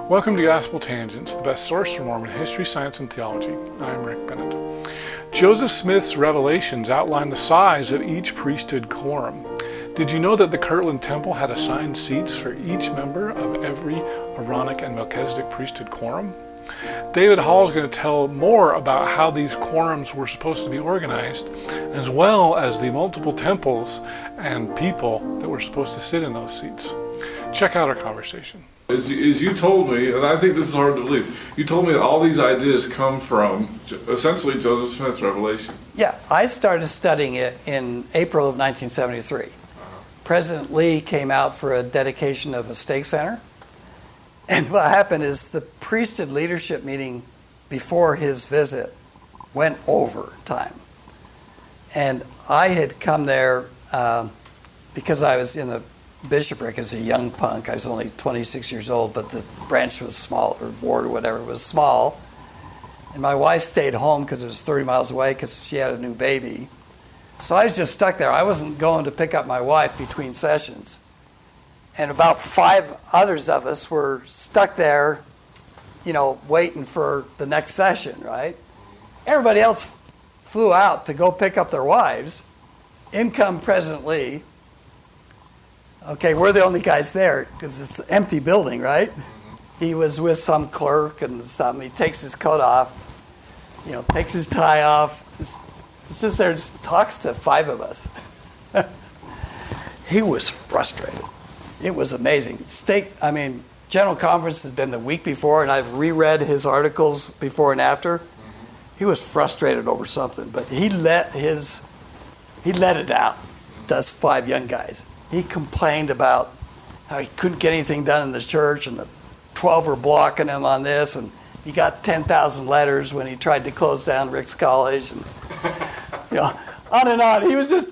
Welcome to Gospel Tangents, the best source for Mormon history, science, and theology. I'm Rick Bennett. Joseph Smith's revelations outline the size of each priesthood quorum. Did you know that the Kirtland Temple had assigned seats for each member of every Aaronic and Melchizedek priesthood quorum? David Hall is going to tell more about how these quorums were supposed to be organized, as well as the multiple temples and people that were supposed to sit in those seats. Check out our conversation. As you told me, and I think this is hard to believe, you told me that all these ideas come from essentially Joseph Smith's revelation. Yeah, I started studying it in April of 1973. President Lee came out for a dedication of a stake center. And what happened is the priesthood leadership meeting before his visit went over time. And I had come there because I was in the bishopric as a young punk. I was only 26 years old, but the branch was small, or ward or whatever was small. And my wife stayed home because it was 30 miles away because she had a new baby. So I was just stuck there. I wasn't going to pick up my wife between sessions. And about 5 others of us were stuck there, waiting for the next session, right? Everybody else flew out to go pick up their wives. In come President Lee. Okay, we're the only guys there because it's an empty building, right? He was with some clerk and he takes his coat off, takes his tie off, sits there and talks to 5 of us. He was frustrated. It was amazing. General Conference had been the week before, and I've reread his articles before and after. He was frustrated over something, but he let it out. Us 5 young guys. He complained about how he couldn't get anything done in the church, and the 12 were blocking him on this, and he got 10,000 letters when he tried to close down Rick's College, and on and on. He was just,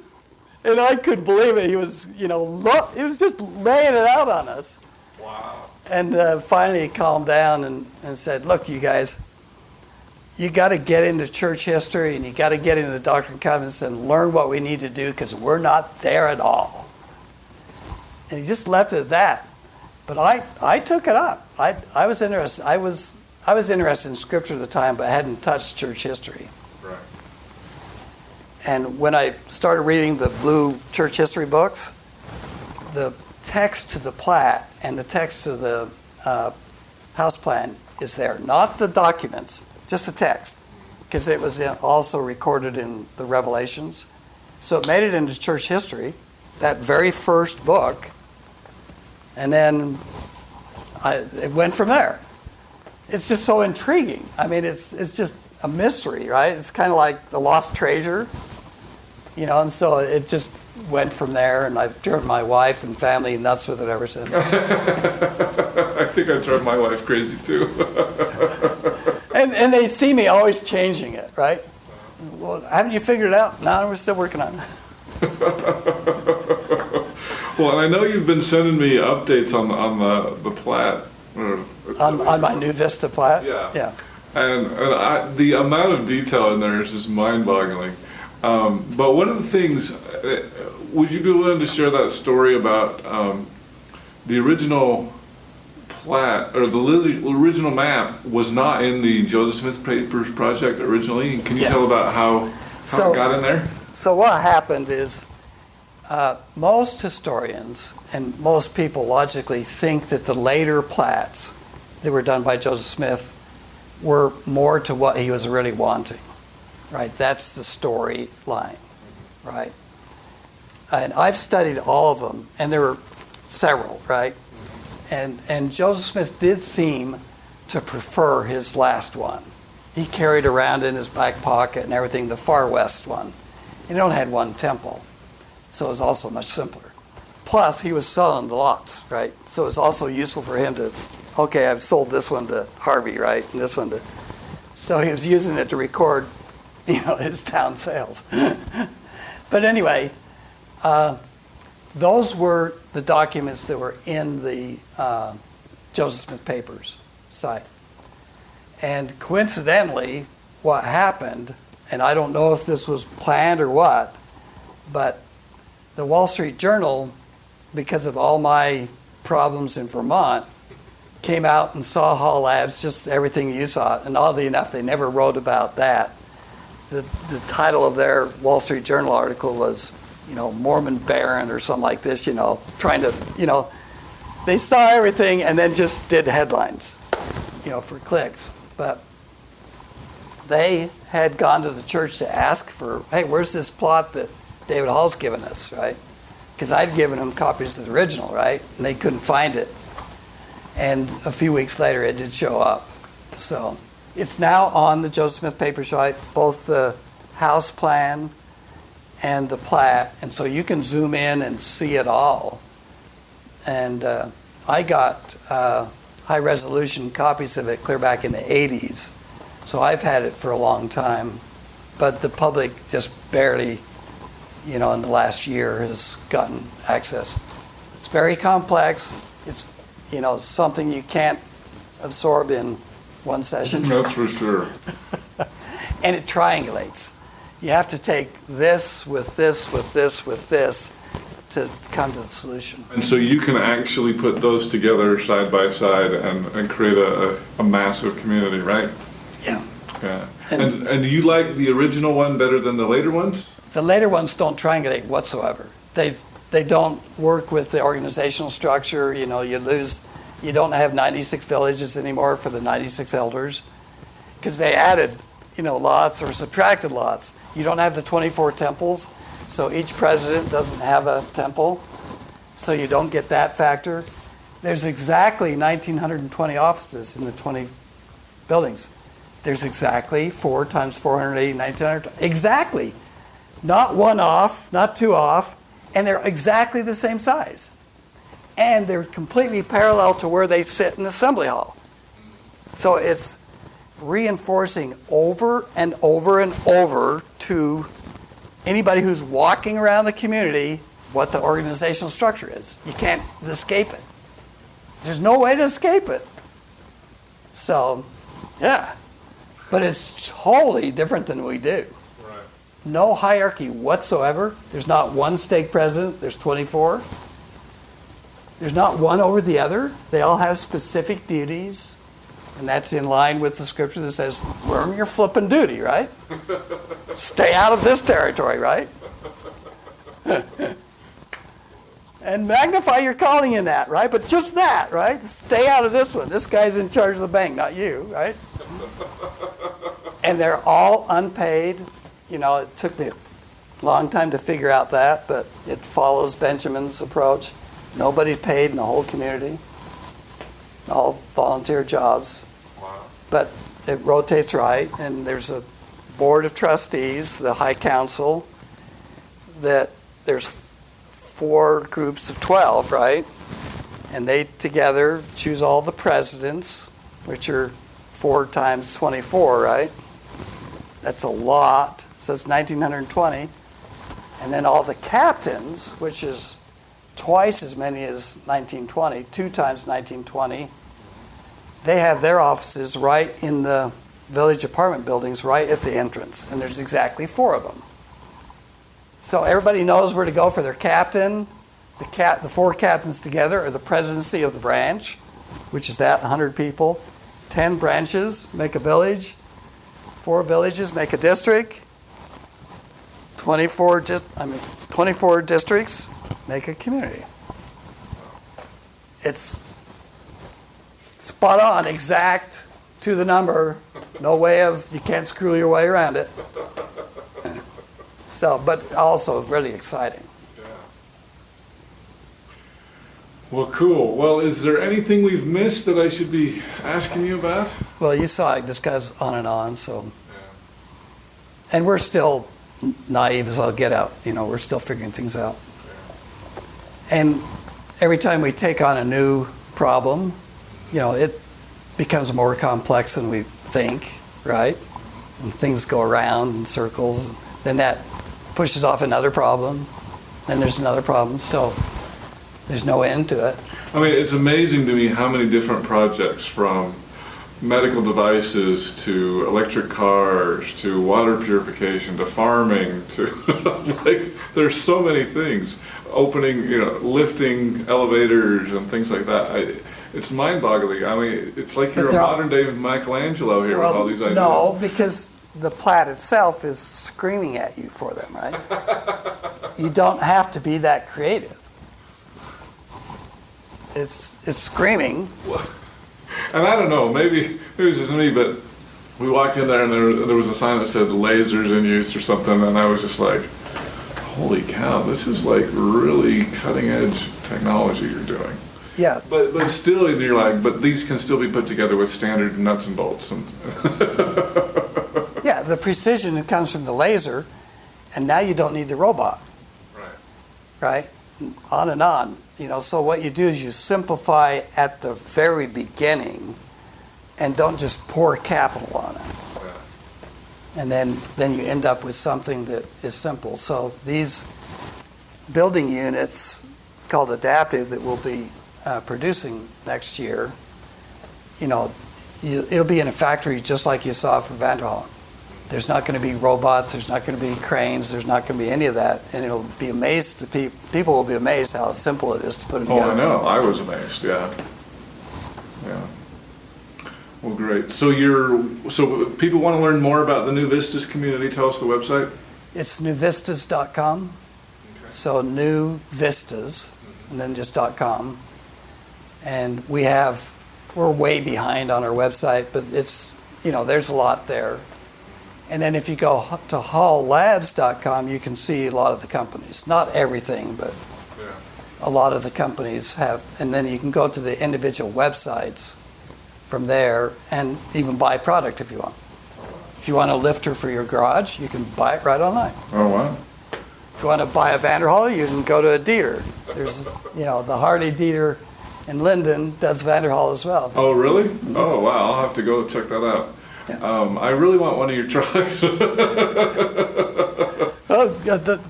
and I couldn't believe it. He was, he was just laying it out on us. Wow. And finally he calmed down and said, look, you guys, you got to get into church history, and you got to get into the Doctrine and Covenants and learn what we need to do because we're not there at all. And he just left it at that. But I took it up. I was interested. I was interested in Scripture at the time, but I hadn't touched church history. Right. And when I started reading the blue church history books, the text to the plat and the text to the house plan is there. Not the documents, just the text, because it was also recorded in the Revelations. So it made it into church history, that very first book. And then it went from there. It's just so intriguing. It's just a mystery, right? It's kind of like the lost treasure, and so it just went from there, and I've driven my wife and family nuts with it ever since. I think I drove my wife crazy too. and they see me always changing it, right? Well, haven't you figured it out? No, we're still working on it. Well, and I know you've been sending me updates on the plat. On my new Vista plat? Yeah. And the amount of detail in there is just mind-boggling. But one of the things, would you be willing to share that story about the original plat, or the original map was not in the Joseph Smith Papers project originally? Can you tell about how it got in there? So what happened is, most historians and most people logically think that the later plats that were done by Joseph Smith were more to what he was really wanting, right? That's the storyline, right? And I've studied all of them, and there were several, right? And Joseph Smith did seem to prefer his last one. He carried around in his back pocket and everything the far west one. And he only had one temple. So it was also much simpler. Plus, he was selling the lots, right? So it was also useful for him to, okay, I've sold this one to Harvey, right? And this one to... So he was using it to record, his town sales. But anyway, those were the documents that were in the Joseph Smith Papers site. And coincidentally, what happened, and I don't know if this was planned or what, but the Wall Street Journal, because of all my problems in Vermont, came out and saw Hall Labs, just everything you saw. And oddly enough, they never wrote about that. The title of their Wall Street Journal article was, Mormon Baron or something like this, trying to, they saw everything and then just did headlines, for clicks. But they had gone to the church to ask for, hey, where's this plot that David Hall's given us, right? Because I'd given them copies of the original, right? And they couldn't find it. And a few weeks later, it did show up. So it's now on the Joseph Smith paper site, both the house plan and the plat. And so you can zoom in and see it all. And I got high resolution copies of it clear back in the 80s. So I've had it for a long time. But the public just barely, in the last year has gotten access. It's very complex. It's, something you can't absorb in one session. That's for sure. And it triangulates. You have to take this with this, with this, with this to come to the solution. And so you can actually put those together side by side and create a massive community, right? Yeah. Yeah. And you like the original one better than the later ones? The later ones don't triangulate whatsoever. They don't work with the organizational structure. You don't have 96 villages anymore for the 96 elders because they added, lots or subtracted lots. You don't have the 24 temples, so each president doesn't have a temple, so you don't get that factor. There's exactly 1,920 offices in the 20 buildings. There's exactly 4 times 480, 1,900. Exactly. Not one off, not two off, and they're exactly the same size. And they're completely parallel to where they sit in the assembly hall. So it's reinforcing over and over and over to anybody who's walking around the community what the organizational structure is. You can't escape it. There's no way to escape it. So, yeah. But it's totally different than we do. No hierarchy whatsoever. There's not one stake president. There's 24. There's not one over the other. They all have specific duties. And that's in line with the scripture that says, learn your flipping duty, right? Stay out of this territory, right? And magnify your calling in that, right? But just that, right? Stay out of this one. This guy's in charge of the bank, not you, right? And they're all unpaid. It took me a long time to figure out that, but it follows Benjamin's approach. Nobody's paid in the whole community. All volunteer jobs. Wow. But it rotates right, and there's a board of trustees, the high council, that there's 4 groups of 12, right? And they together choose all the presidents, which are 4 times 24, right? That's a lot. So it's 1,920. And then all the captains, which is twice as many as 1920, 2 times 1920, they have their offices right in the village apartment buildings right at the entrance. And there's exactly 4 of them. So everybody knows where to go for their captain. The 4 captains together are the presidency of the branch, which is that 100 people. 10 branches make a village. 4 villages make a district. 24 districts make a community. It's spot on, exact to the number. No way of, you can't screw your way around it. So, but also really exciting. Yeah. Well, cool. Well, is there anything we've missed that I should be asking you about? Well, you saw it. This guy's on, so. Yeah. And we're still naive as all get out. We're still figuring things out. Yeah. And every time we take on a new problem, it becomes more complex than we think, right? And things go around in circles. Then that pushes off another problem. Then there's another problem. So there's no end to it. I mean, it's amazing to me how many different projects, from medical devices to electric cars to water purification to farming to there's so many things. Opening, lifting elevators and things like that. it's mind-boggling. I mean, it's like you're a they're all- modern-day Michelangelo here with all these ideas. No, because the plat itself is screaming at you for them, right? You don't have to be that creative. It's screaming. And I don't know, maybe it was just me, but we walked in there and there was a sign that said lasers in use or something, and I was just like, holy cow, this is like really cutting-edge technology you're doing. Yeah. But still, you're like, but these can still be put together with standard nuts and bolts. And Yeah, the precision that comes from the laser, and now you don't need the robot, right? On and on. So what you do is you simplify at the very beginning and don't just pour capital on it. And then you end up with something that is simple. So these building units called adaptive that we'll be producing next year, it'll be in a factory just like you saw for Vanderhall. There's not going to be robots, there's not going to be cranes, there's not going to be any of that, and it'll be amazed. People will be amazed how simple it is to put it together. Oh, I know. I was amazed. Yeah. Well, great. So people want to learn more about the New Vistas community. Tell us the website. It's newvistas.com. Okay. So New Vistas, and then just .com. And we're way behind on our website, but it's, there's a lot there. And then if you go to halllabs.com, you can see a lot of the companies. Not everything, but a lot of the companies have. And then you can go to the individual websites from there and even buy product if you want. If you want a lifter for your garage, you can buy it right online. Oh, wow. If you want to buy a Vanderhall, you can go to a dealer. There's, the Harley dealer in Linden does Vanderhall as well. Oh, really? Oh, wow. I'll have to go check that out. Yeah. I really want one of your trucks.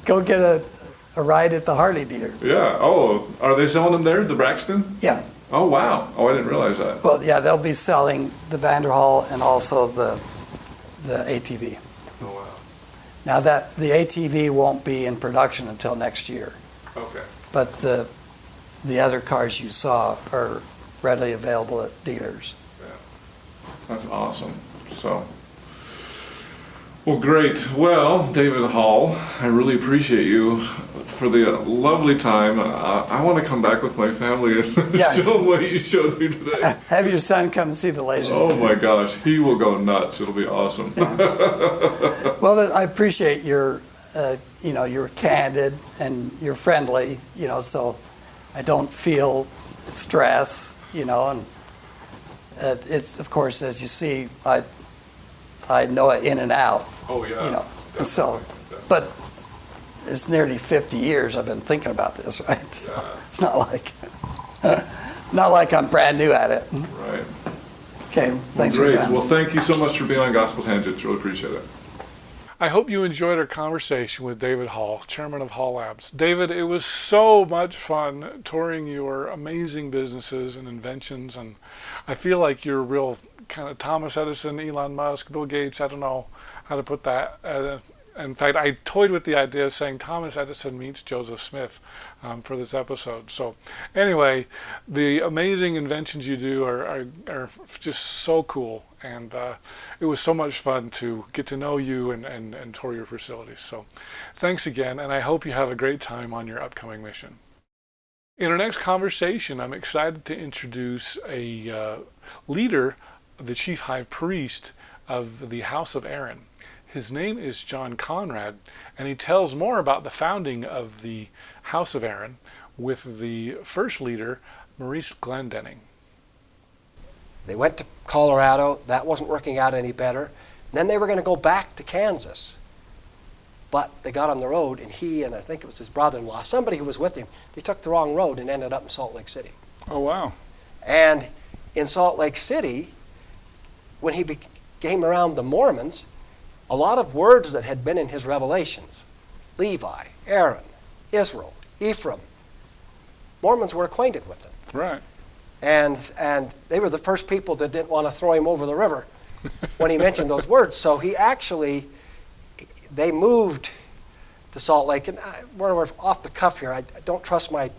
Go get a ride at the Harley dealer. Yeah. Oh, are they selling them there, the Braxton? Yeah. Oh, wow. Oh, I didn't realize that. Well, yeah, they'll be selling the Vanderhall and also the ATV. Oh, wow. Now that the ATV won't be in production until next year, Okay. but the other cars you saw are readily available at dealers. That's awesome. So, well, great. Well, David Hall, I really appreciate you for the lovely time. I want to come back with my family and show them what you showed me today. Have your son come see the laser. Oh my gosh, he will go nuts. It'll be awesome. Yeah. Well, I appreciate your, you're candid and you're friendly, so I don't feel stress, and it's, of course, as you see, I know it in and out. Oh yeah. So, but it's nearly 50 years I've been thinking about this, right? So it's not like I'm brand new at it. Right. Okay, thanks Great. for your time. Well, thank you so much for being on Gospel Tangents. Really appreciate it. I hope you enjoyed our conversation with David Hall, chairman of Hall Labs. David, it was so much fun touring your amazing businesses and inventions, and I feel like you're a real kind of Thomas Edison, Elon Musk, Bill Gates. I don't know how to put that. In fact, I toyed with the idea of saying Thomas Edison meets Joseph Smith for this episode. So anyway, the amazing inventions you do are just so cool. And it was so much fun to get to know you and tour your facilities. So thanks again, and I hope you have a great time on your upcoming mission. In our next conversation, I'm excited to introduce a leader, the chief high priest of the House of Aaron. His name is John Conrad, and he tells more about the founding of the House of Aaron with the first leader, Maurice Glendenning. They went to Colorado. That wasn't working out any better. Then they were going to go back to Kansas. But they got on the road, and he and I think it was his brother-in-law, somebody who was with him, they took the wrong road and ended up in Salt Lake City. Oh, wow. And in Salt Lake City, when he came around the Mormons, a lot of words that had been in his revelations, Levi, Aaron, Israel, Ephraim, Mormons were acquainted with them. Right. And they were the first people that didn't want to throw him over the river when he mentioned those words. So they moved to Salt Lake. And we're off the cuff here. I don't trust my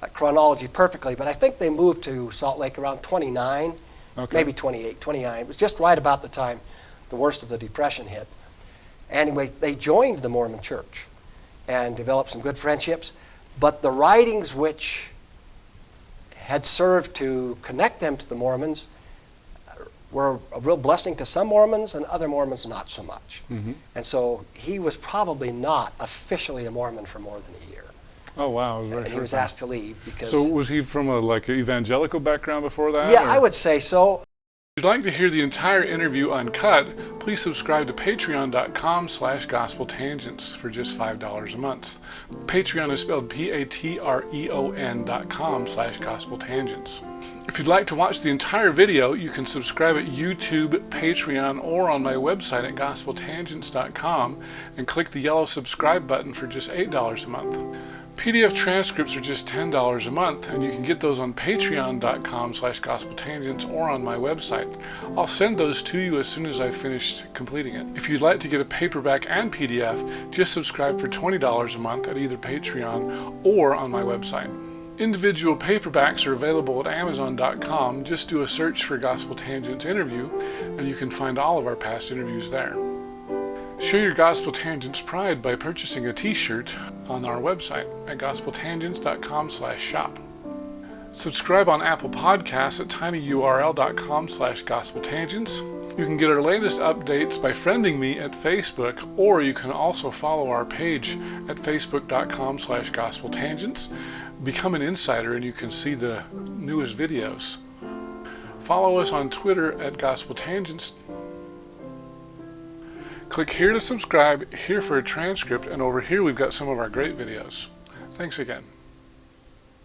chronology perfectly, but I think they moved to Salt Lake around 29, maybe 28, 29. It was just right about the time the worst of the Depression hit. Anyway, they joined the Mormon Church and developed some good friendships, but the writings which had served to connect them to the Mormons were a real blessing to some Mormons and other Mormons not so much. Mm-hmm. And so he was probably not officially a Mormon for more than a year. Oh, wow. And he was asked to leave because... So was he from a evangelical background before that? Yeah, or? I would say so. If you'd like to hear the entire interview uncut, please subscribe to patreon.com/gospeltangents for just $5 a month. Patreon is spelled patreon.com/gospeltangents. If you'd like to watch the entire video, you can subscribe at YouTube, Patreon, or on my website at gospeltangents.com and click the yellow subscribe button for just $8 a month. PDF transcripts are just $10 a month, and you can get those on patreon.com/gospeltangents or on my website. I'll send those to you as soon as I've finished completing it. If you'd like to get a paperback and PDF, just subscribe for $20 a month at either Patreon or on my website. Individual paperbacks are available at Amazon.com. Just do a search for Gospel Tangents Interview, and you can find all of our past interviews there. Show your Gospel Tangents pride by purchasing a t-shirt on our website at gospeltangents.com/shop. Subscribe on Apple Podcasts at tinyurl.com/gospeltangents. You can get our latest updates by friending me at Facebook, or you can also follow our page at facebook.com/gospeltangents. Become an insider and you can see the newest videos. Follow us on Twitter at Gospel Tangents. Click here to subscribe, here for a transcript, and over here we've got some of our great videos. Thanks again.